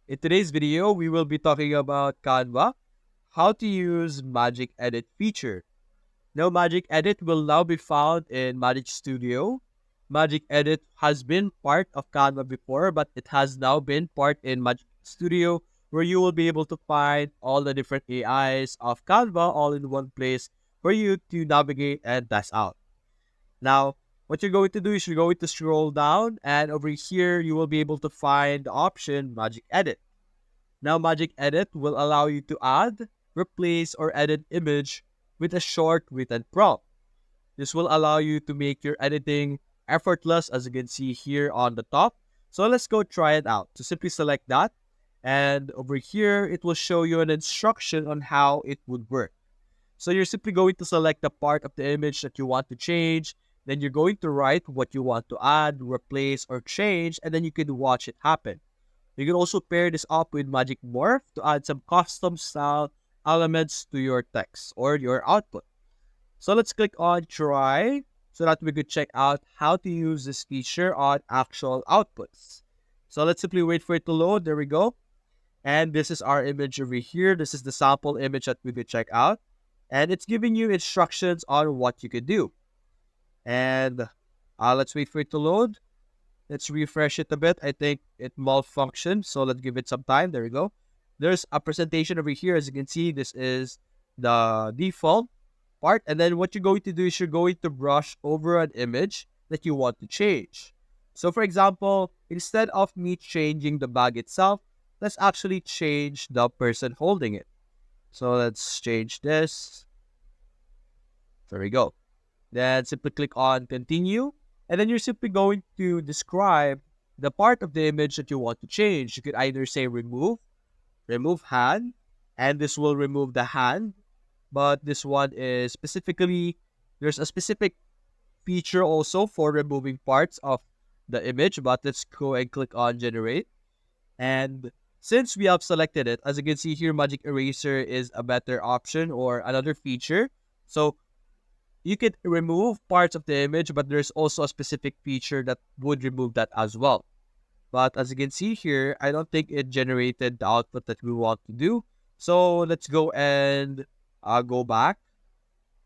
In today's video, we will be talking about Canva, how to use Magic Edit feature. Now, Magic Edit will now be found in Magic Studio. Magic Edit has been part of Canva before, but it has now been part in Magic Studio, where you will be able to find all the different AIs of Canva all in one place for you to navigate and test out. Now, what you're going to do is you're going to scroll down, and over here, you will be able to find the option Magic Edit. Now, Magic Edit will allow you to add, replace, or edit image with a short written prompt. This will allow you to make your editing effortless, as you can see here on the top. So let's go try it out. So simply select that, and over here, it will show you an instruction on how it would work. So you're simply going to select the part of the image that you want to change. Then you're going to write what you want to add, replace, or change, and then you can watch it happen. You can also pair this up with Magic Morph to add some custom style elements to your text or your output. So let's click on try so that we could check out how to use this feature on actual outputs. So let's simply wait for it to load. There we go. And this is our image over here. This is the sample image that we could check out. And it's giving you instructions on what you could do. And let's wait for it to load. Let's refresh it a bit. I think it malfunctioned, so let's give it some time. There we go. There's a presentation over here. As you can see, this is the default part. And then what you're going to do is you're going to brush over an image that you want to change. So for example, instead of me changing the bag itself, let's actually change the person holding it. So let's change this. There we go. Then simply click on continue. And then you're simply going to describe the part of the image that you want to change. You could either say remove hand, and this will remove the hand. But this one is specifically, there's a specific feature also for removing parts of the image. But let's go and click on generate. And since we have selected it, as you can see here, Magic Eraser is a better option or another feature. So you could remove parts of the image, but there's also a specific feature that would remove that as well. But as you can see here, I don't think it generated the output that we want to do. So let's go and go back.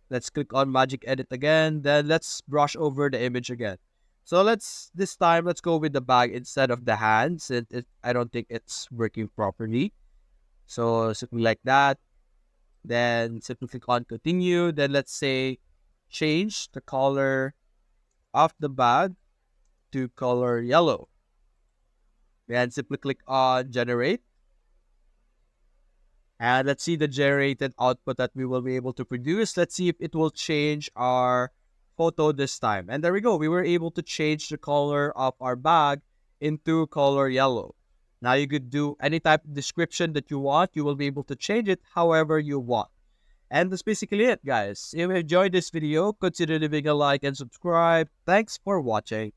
Let's click on Magic Edit again. Then let's brush over the image again. So this time, let's go with the bag instead of the hand, since I don't think it's working properly. So simply like that. Then simply click on continue. Then let's say change the color of the bag to color yellow. Then simply click on generate. And let's see the generated output that we will be able to produce. Let's see if it will change our photo this time. And there we go. We were able to change the color of our bag into color yellow. Now you could do any type of description that you want. You will be able to change it however you want. And that's basically it, guys. If you enjoyed this video, consider leaving a like and subscribe. Thanks for watching.